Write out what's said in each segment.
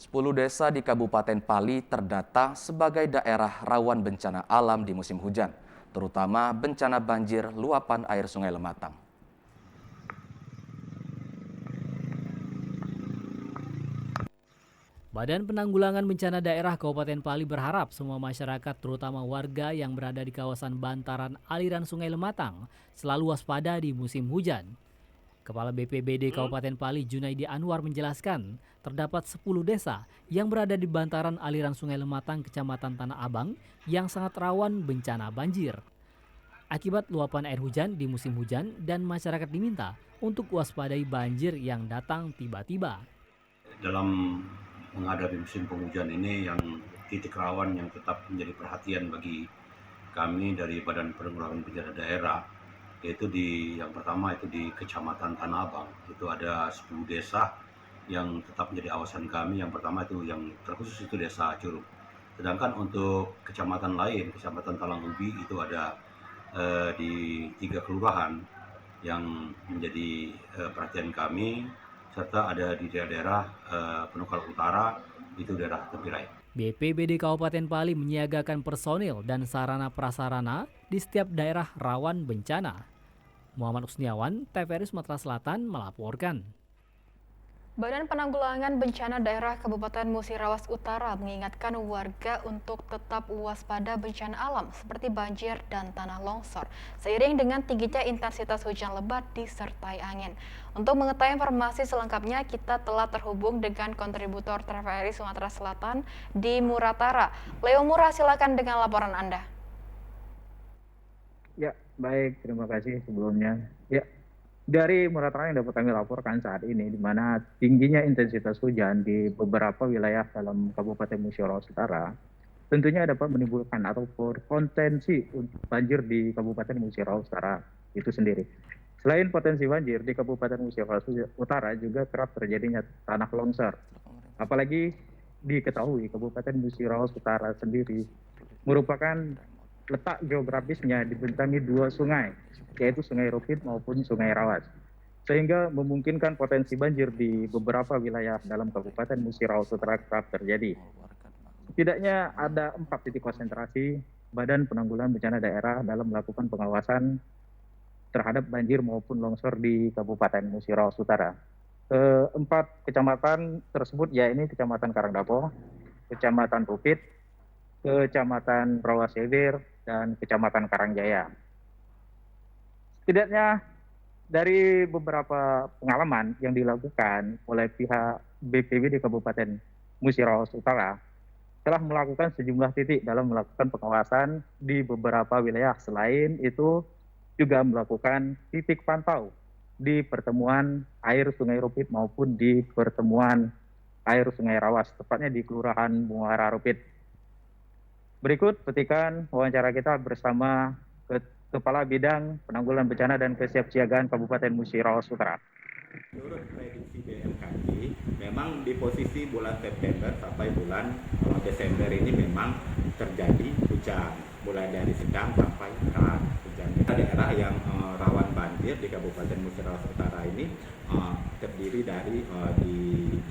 10 desa di Kabupaten Pali terdata sebagai daerah rawan bencana alam di musim hujan, terutama bencana banjir luapan air Sungai Lematang. Badan Penanggulangan Bencana Daerah Kabupaten Pali berharap semua masyarakat, terutama warga yang berada di kawasan bantaran aliran Sungai Lematang, selalu waspada di musim hujan. Kepala BPBD Kabupaten Pali Junaidi Anwar menjelaskan, terdapat 10 desa yang berada di bantaran aliran Sungai Lematang, Kecamatan Tanah Abang, yang sangat rawan bencana banjir. Akibat luapan air hujan di musim hujan dan masyarakat diminta untuk waspadai banjir yang datang tiba-tiba. Dalam menghadapi musim penghujan ini yang titik rawan yang tetap menjadi perhatian bagi kami dari Badan Penanggulangan Bencana Daerah, yaitu yang pertama itu di Kecamatan Tanah Abang. Itu ada 10 desa yang tetap menjadi awasan kami. Yang pertama itu yang terkhusus itu Desa Curug. Sedangkan untuk kecamatan lain, Kecamatan Talang Ubi, itu ada di 3 kelurahan yang menjadi perhatian kami, serta ada di daerah Penukal Utara, itu daerah Tepirai. BPBD Kabupaten Pali menyiagakan personil dan sarana prasarana di setiap daerah rawan bencana. Muhammad Usniawan, TVRI Sumatera Selatan melaporkan. Badan Penanggulangan Bencana Daerah Kabupaten Musirawas Utara mengingatkan warga untuk tetap waspada bencana alam seperti banjir dan tanah longsor seiring dengan tingginya intensitas hujan lebat disertai angin. Untuk mengetahui informasi selengkapnya, kita telah terhubung dengan kontributor TVRI Sumatera Selatan di Muratara. Leo Murah, silakan dengan laporan Anda. Ya, baik. Terima kasih sebelumnya. Ya, dari Muratara yang dapat kami laporkan saat ini, di mana tingginya intensitas hujan di beberapa wilayah dalam Kabupaten Musirawas Utara, tentunya dapat menimbulkan atau berpotensi untuk banjir di Kabupaten Musirawas Utara itu sendiri. Selain potensi banjir, di Kabupaten Musirawas Utara juga kerap terjadinya tanah longsor. Apalagi diketahui Kabupaten Musirawas Utara sendiri merupakan letak geografisnya dibentangi 2 sungai, yaitu Sungai Rupit maupun Sungai Rawas, sehingga memungkinkan potensi banjir di beberapa wilayah dalam Kabupaten Musirawas Utara kerap terjadi. Setidaknya ada 4 titik konsentrasi Badan Penanggulangan Bencana Daerah dalam melakukan pengawasan terhadap banjir maupun longsor di Kabupaten Musirawas Utara. Keempat kecamatan tersebut yaitu Kecamatan Karangdapo, Kecamatan Rupit, Kecamatan Rawaselir, dan Kecamatan Karangjaya. Setidaknya dari beberapa pengalaman yang dilakukan oleh pihak BPBD Kabupaten Musirawas Utara telah melakukan sejumlah titik dalam melakukan pengawasan di beberapa wilayah. Selain itu juga melakukan titik pantau di pertemuan air Sungai Rupit maupun di pertemuan air Sungai Rawas, tepatnya di Kelurahan Muara Rupit. Berikut petikan wawancara kita bersama Kepala Bidang Penanggulangan Bencana dan Kesiapsiagaan Kabupaten Musirawas Utara. Menurut prediksi BMKG, memang di posisi bulan September sampai bulan Desember ini memang terjadi hujan, mulai dari sedang sampai lebat hujan. Daerah yang rawan banjir di Kabupaten Musirawas Utara ini terdiri dari di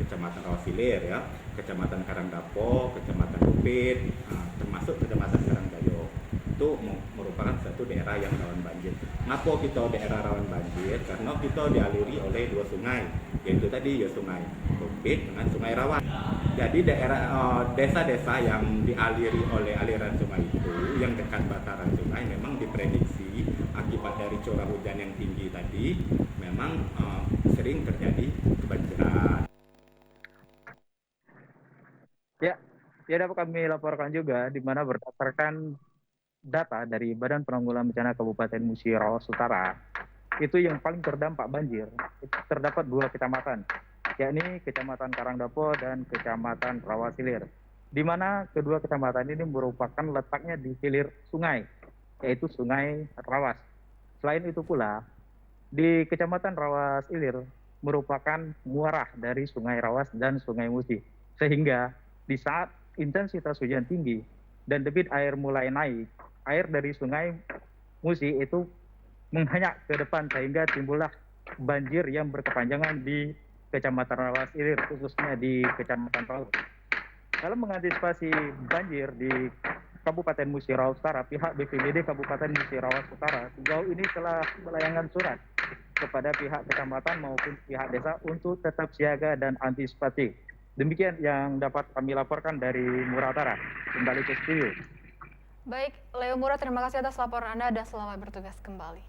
Kecamatan Rawasilir, ya, Kecamatan Karangdapo, Kecamatan Rupit, termasuk Kecamatan Karanggayo. Itu merupakan satu daerah yang rawan banjir. Kenapa kita daerah rawan banjir? Karena kita dialiri oleh 2 sungai, yaitu tadi ya Sungai Rupit dengan Sungai Rawas. Jadi daerah desa-desa yang dialiri oleh aliran sungai itu, yang dekat bantaran sungai, memang diprediksi akibat dari curah hujan yang tinggi tadi, memang sering terjadi kebanjiran. Ya dapat kami laporkan juga di mana berdasarkan data dari Badan Penanggulangan Bencana Kabupaten Musirawas Utara, itu yang paling terdampak banjir terdapat 2 kecamatan, yakni Kecamatan Karangdapo dan Kecamatan Rawasilir, di mana kedua kecamatan ini merupakan letaknya di hilir sungai, yaitu Sungai Rawas. Selain itu pula, di Kecamatan Rawasilir merupakan muara dari Sungai Rawas dan Sungai Musi, sehingga di saat intensitas hujan tinggi dan debit air mulai naik, air dari Sungai Musi itu menghanyak ke depan sehingga timbullah banjir yang berkepanjangan di Kecamatan Rawas Ilir, khususnya di Kecamatan Rawas. Dalam mengantisipasi banjir di Kabupaten Musi Rawas Utara, pihak BPBD Kabupaten Musi Rawas Utara sejauh ini telah melayangkan surat kepada pihak kecamatan maupun pihak desa untuk tetap siaga dan antisipatif. Demikian yang dapat kami laporkan dari Muratara. Kembali ke studio. Baik, Leo Murad, terima kasih atas laporan Anda dan selamat bertugas kembali.